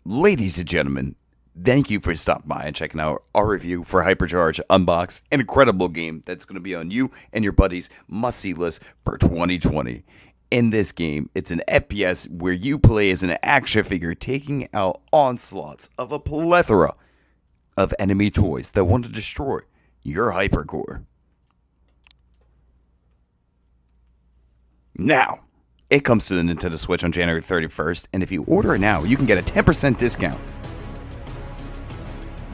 Ladies and gentlemen, thank you for stopping by and checking out our review for Hypercharge Unboxed, an incredible game that's going to be on you and your buddies' must-see list for 2020. In this game, it's an FPS where you play as an action figure taking out onslaughts of a plethora of enemy toys that want to destroy your hypercore. Now, it comes to the Nintendo Switch on January 31st, and if you order it now, you can get a 10% discount.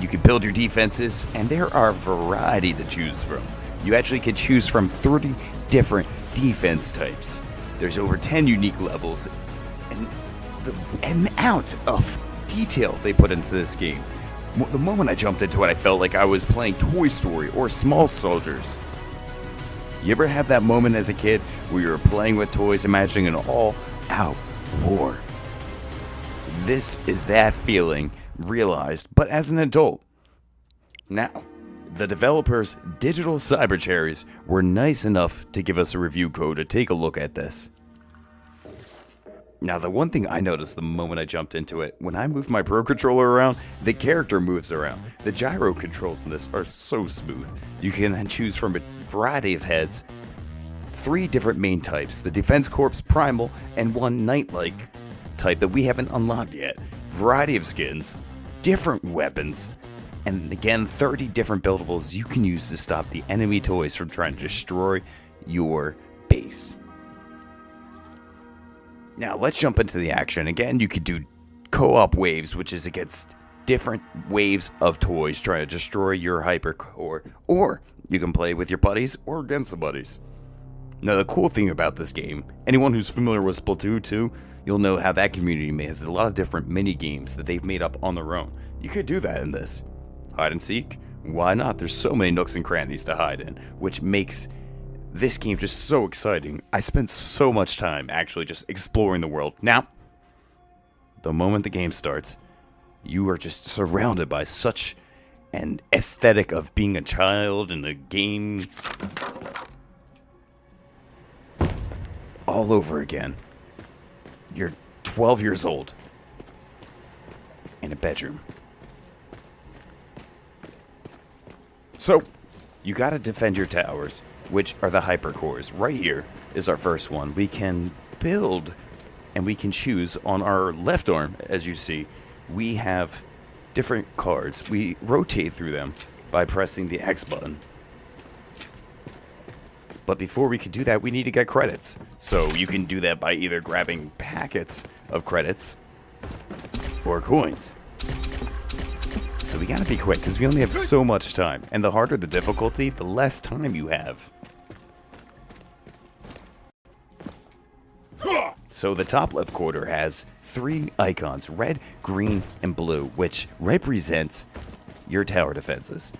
You can build your defenses, and there are a variety to choose from. You actually can choose from 30 different defense types. There's over 10 unique levels, and the amount of detail they put into this game. The moment I jumped into it, I felt like I was playing Toy Story or Small Soldiers. You ever have that moment as a kid where you're playing with toys, imagining an all-out war? This is that feeling realized, but as an adult. Now, the developers, Digital Cyber Cherries, were nice enough to give us a review code to take a look at this. Now, the one thing I noticed the moment I jumped into it, when I move my Pro Controller around, the character moves around. The gyro controls in this are so smooth. You can choose from a variety of heads, 3 different main types, the Defense Corps Primal, and 1 Knight-like type that we haven't unlocked yet. Variety of skins, different weapons, and again, 30 different buildables you can use to stop the enemy toys from trying to destroy your base. Now, let's jump into the action. Again, you could do co-op waves, which is against different waves of toys trying to destroy your hypercore, or you can play with your buddies or against the buddies. Now, the cool thing about this game, anyone who's familiar with Splatoon 2, you'll know how that community has a lot of different mini games that they've made up on their own. You could do that in this. Hide and seek? Why not? There's so many nooks and crannies to hide in, which makes this game just so exciting. I spent so much time actually just exploring the world. Now, the moment the game starts, you are just surrounded by such an aesthetic of being a child in a game all over again. You're 12 years old in a bedroom. So, you gotta defend your towers, which are the hypercores. Right here is our first one. We can build and we can choose on our left arm, as you see, we have different cards. We rotate through them by pressing the X button. But before we could do that, we need to get credits. So you can do that by either grabbing packets of credits or coins. So we gotta be quick, because we only have so much time. And the harder the difficulty, the less time you have. So the top left quarter has 3 icons, red, green, and blue, which represents your tower defenses.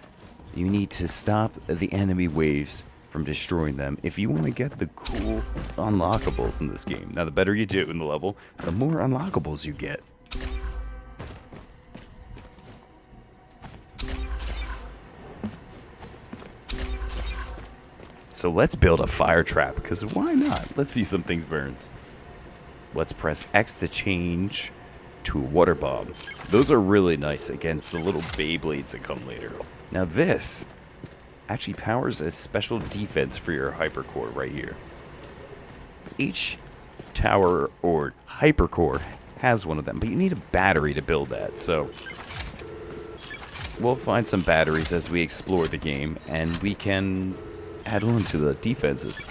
You need to stop the enemy waves from destroying them if you want to get the cool unlockables in this game. Now, the better you do in the level, the more unlockables you get. So let's build a fire trap, because why not? Let's see some things burned. Let's press X to change to a water bomb. Those are really nice against the little Beyblades that come later. Now this actually powers a special defense for your hypercore right here. Each tower or hypercore has one of them, but you need a battery to build that. So we'll find some batteries as we explore the game, and we can add on to the defenses.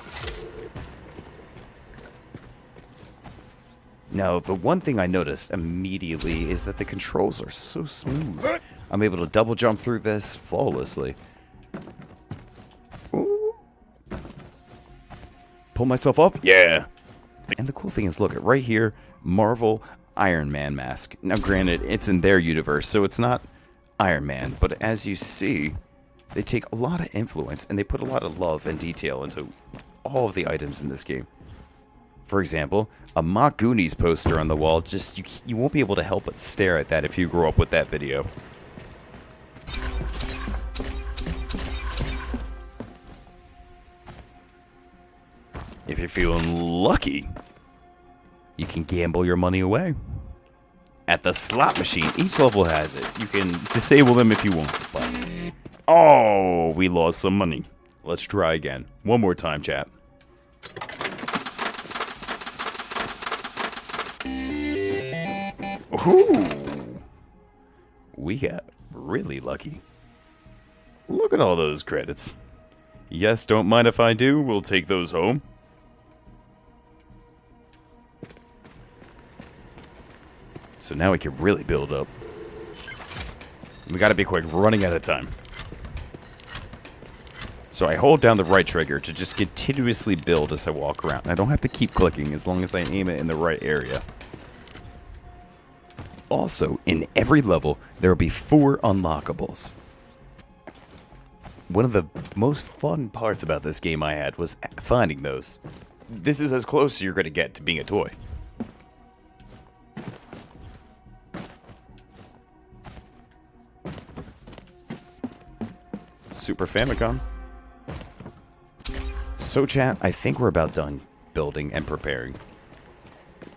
Now, the one thing I noticed immediately is that the controls are so smooth. I'm able to double jump through this flawlessly. Ooh. Pull myself up? Yeah. And the cool thing is, look, right here, Marvel Iron Man mask. Now, granted, it's in their universe, so it's not Iron Man, but as you see, they take a lot of influence and they put a lot of love and detail into all of the items in this game. For example, a mock Goonies poster on the wall, you won't be able to help but stare at that if you grew up with that video. If you're feeling lucky, you can gamble your money away. at the slot machine. Each level has it. You can disable them if you want. But oh, we lost some money. Let's try again. One more time, chat. Ooh. We got really lucky. Look at all those credits. Yes, don't mind if I do. We'll take those home. So now we can really build up. We gotta be quick, running out of time. So I hold down the right trigger to just continuously build as I walk around. I don't have to keep clicking as long as I aim it in the right area. Also, in every level, there will be 4 unlockables. One of the most fun parts about this game I had was finding those. This is as close as you're going to get to being a toy. Super Famicom. So chat, I think we're about done building and preparing.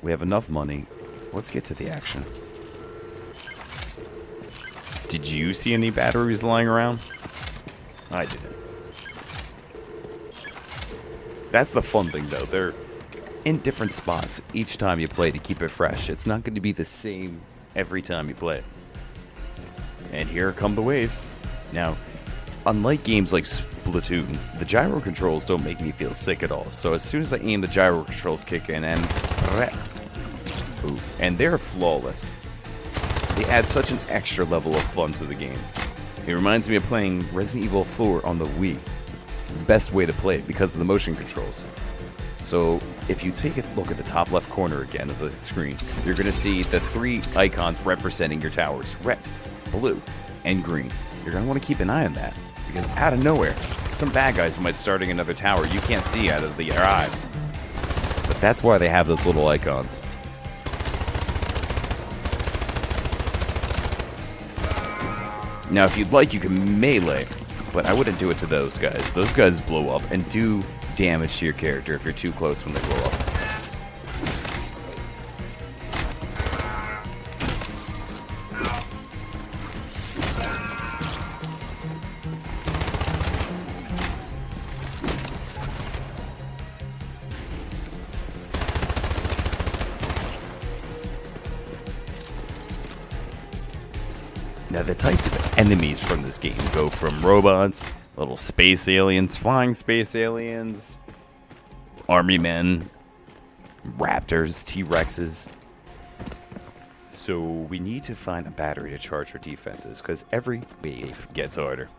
We have enough money. Let's get to the action. Did you see any batteries lying around? I didn't. That's the fun thing though. They're in different spots each time you play to keep it fresh. It's not going to be the same every time you play. And here come the waves. Now, unlike games like Splatoon, the gyro controls don't make me feel sick at all. So as soon as I aim, the gyro controls kick in and... Ooh, and they're flawless. They add such an extra level of fun to the game. It reminds me of playing Resident Evil 4 on the Wii. Best way to play it because of the motion controls. So if you take a look at the top left corner again of the screen, you're going to see the 3 icons representing your towers. Red, blue, and green. You're going to want to keep an eye on that. Because out of nowhere, some bad guys might starting another tower you can't see out of your eye. But that's why they have those little icons. Now, if you'd like, you can melee, but I wouldn't do it to those guys. Those guys blow up and do damage to your character if you're too close when they blow up. Now, the types of enemies from this game go from robots, little space aliens, flying space aliens, army men, raptors, T-Rexes. So we need to find a battery to charge our defenses, because every wave gets harder.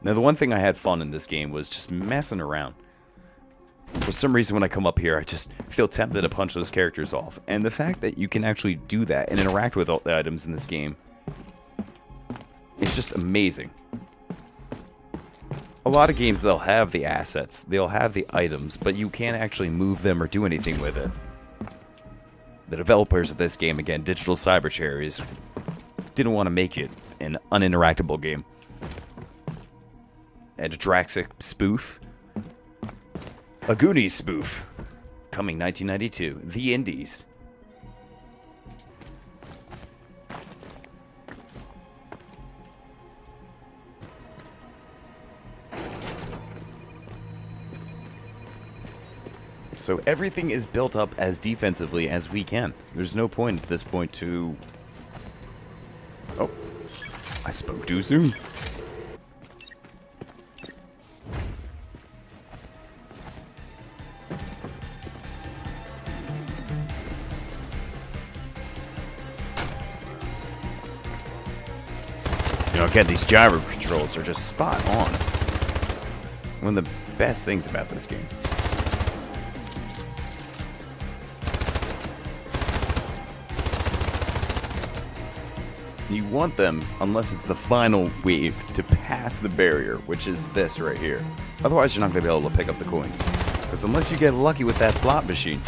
Now, the one thing I had fun in this game was just messing around. For some reason, when I come up here, I just feel tempted to punch those characters off. And the fact that you can actually do that and interact with all the items in this game, it's just amazing. A lot of games, they'll have the assets, they'll have the items, but you can't actually move them or do anything with it. The developers of this game, again, Digital Cyber Cherries, didn't want to make it an uninteractable game. And a Draxic spoof. A Goonies spoof. Coming 1992. The Indies. So everything is built up as defensively as we can. There's no point at this point to... Oh, I spoke too soon. You know, again, these gyro controls are just spot on. One of the best things about this game. You want them, unless it's the final wave, to pass the barrier, which is this right here. Otherwise, you're not going to be able to pick up the coins. Because unless you get lucky with that slot machine,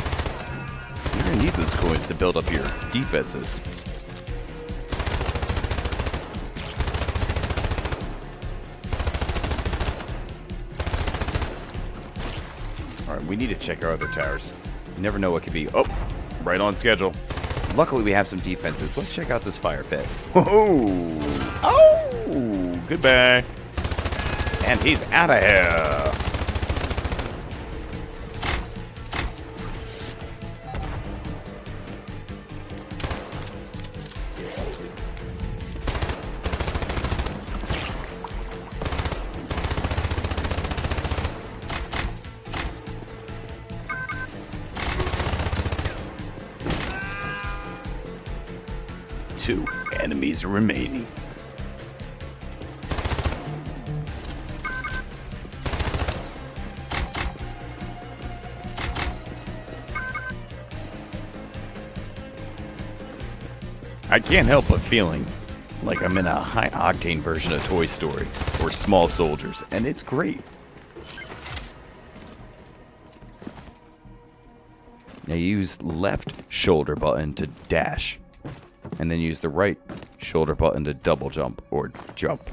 you're going to need those coins to build up your defenses. Alright, we need to check our other towers. You never know what could be. Oh, right on schedule. Luckily, we have some defenses. Let's check out this fire pit. Whoa! Oh! Goodbye. And he's out of here. Two enemies remaining. I can't help but feeling like I'm in a high-octane version of Toy Story or Small Soldiers, and it's great. Now use left shoulder button to dash, and then use the right shoulder button to double jump or jump.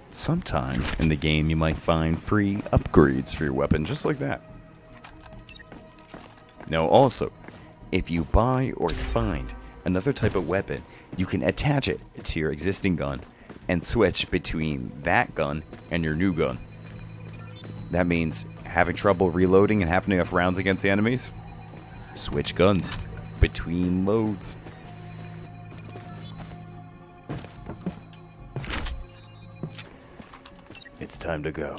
Sometimes in the game you might find free upgrades for your weapon, just like that. Now also, if you buy or find another type of weapon, you can attach it to your existing gun and switch between that gun and your new gun. That means having trouble reloading and having enough rounds against the enemies? Switch guns between loads. It's time to go.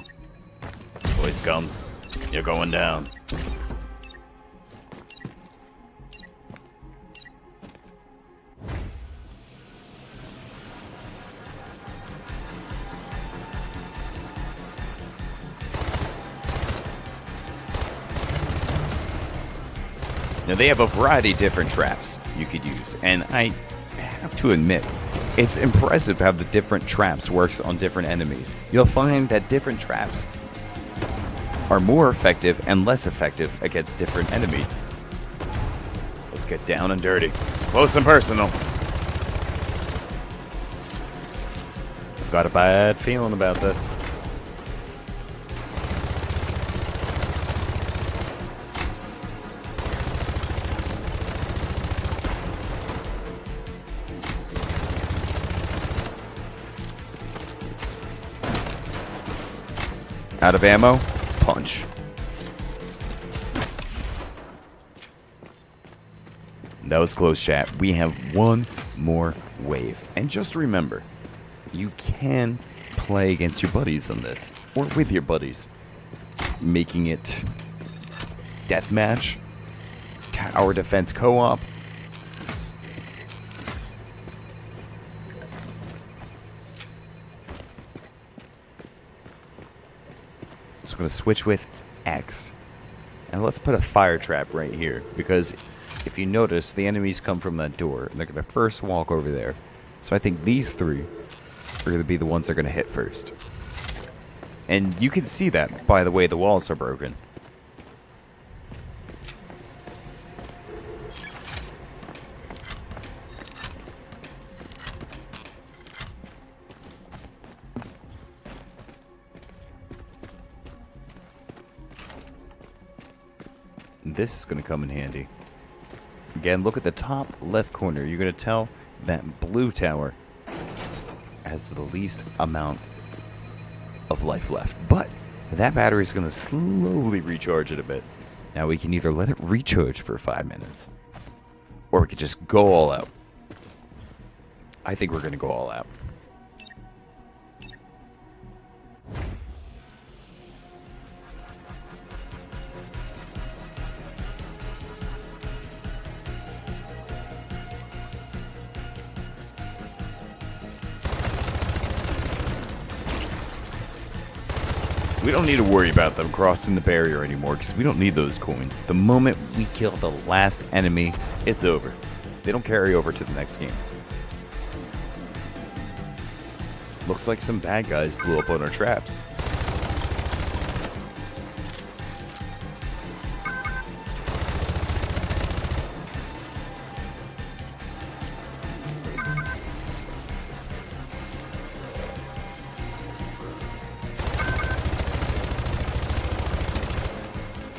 Boy scums, you're going down. Now they have a variety of different traps you could use, and I have to admit, it's impressive how the different traps works on different enemies. You'll find that different traps are more effective and less effective against different enemies. Let's get down and dirty, close and personal. I've got a bad feeling about this. Out of ammo? Punch. That was close, chat. We have one more wave. And just remember, you can play against your buddies on this, or with your buddies, making it deathmatch, tower defense co-op. So I'm going to switch with X. And let's put a fire trap right here, because if you notice, the enemies come from that door, and they're going to first walk over there. So I think these three are going to be the ones that are going to hit first. And you can see that by the way the walls are broken. This is going to come in handy. Again, look at the top left corner. You're going to tell that blue tower has the least amount of life left. But that battery is going to slowly recharge it a bit. Now we can either let it recharge for 5 minutes, or we could just go all out. I think we're going to go all out. We don't need to worry about them crossing the barrier anymore, because we don't need those coins. The moment we kill the last enemy, it's over. They don't carry over to the next game. Looks like some bad guys blew up on our traps.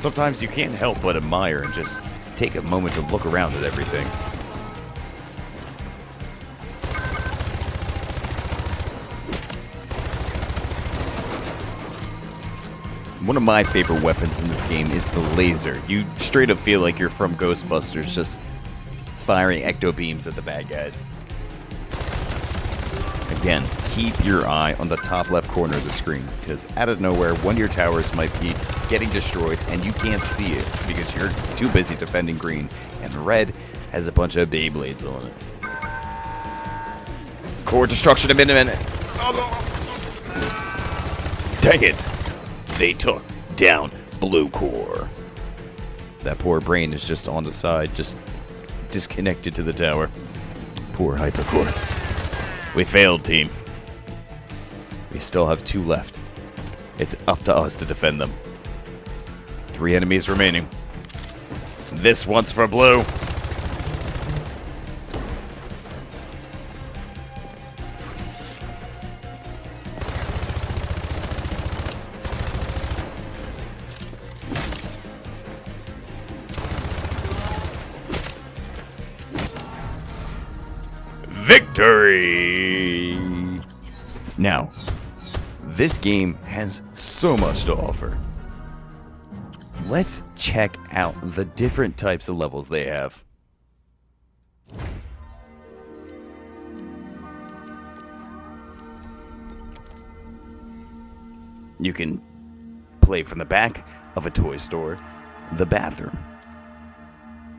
Sometimes you can't help but admire and just take a moment to look around at everything. One of my favorite weapons in this game is the laser. You straight up feel like you're from Ghostbusters, just firing ecto beams at the bad guys. Again, keep your eye on the top left corner of the screen, because out of nowhere, one of your towers might be getting destroyed and you can't see it because you're too busy defending green, and red has a bunch of Beyblades on it. Core destruction in a minute. Dang it! They took down blue core. That poor brain is just on the side, just disconnected to the tower. Poor Hypercore. We failed, team. We still have 2 left. It's up to us to defend them. 3 enemies remaining. This one's for blue. Victory! Now, this game has so much to offer. Let's check out the different types of levels they have. You can play from the back of a toy store, the bathroom,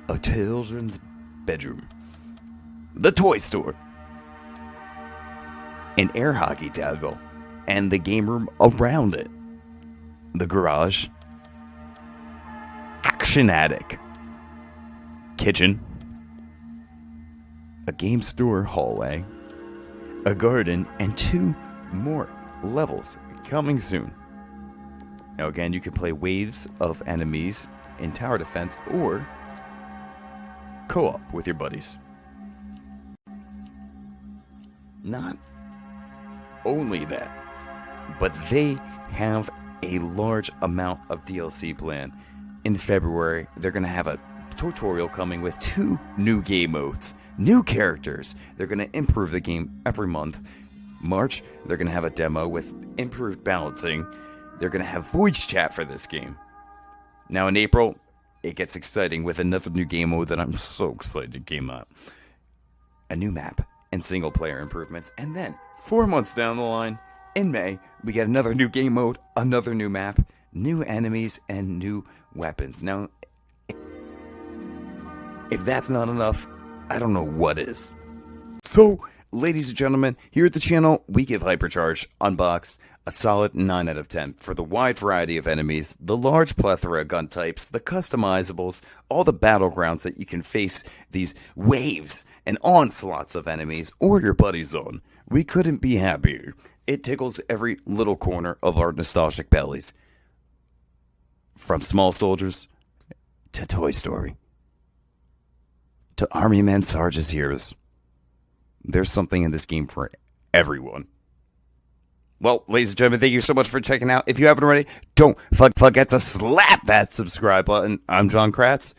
a children's bedroom, the toy store, an air hockey table, and the game room around it, the garage, action attic, kitchen, a game store hallway, a garden, and 2 more levels coming soon. Now again, you can play waves of enemies in tower defense or co-op with your buddies. Not only that, but they have a large amount of DLC planned. In February, they're going to have a tutorial coming with 2 new game modes, new characters. They're going to improve the game every month. March, they're going to have a demo with improved balancing. They're going to have voice chat for this game. Now in April, it gets exciting with another new game mode that I'm so excited came out. A new map and single player improvements. And then 4 months down the line, in May, we get another new game mode, another new map, new enemies, and new weapons. Now, if that's not enough, I don't know what is. So, ladies and gentlemen, here at the channel, we give Hypercharge Unboxed a solid 9 out of 10 for the wide variety of enemies, the large plethora of gun types, the customizables, all the battlegrounds that you can face these waves and onslaughts of enemies or your buddies on. We couldn't be happier. It tickles every little corner of our nostalgic bellies. From small soldiers to Toy Story to Army Men, Sarge's Heroes. There's something in this game for everyone. Well, ladies and gentlemen, thank you so much for checking out. If you haven't already, don't forget to slap that subscribe button. I'm John Kratz.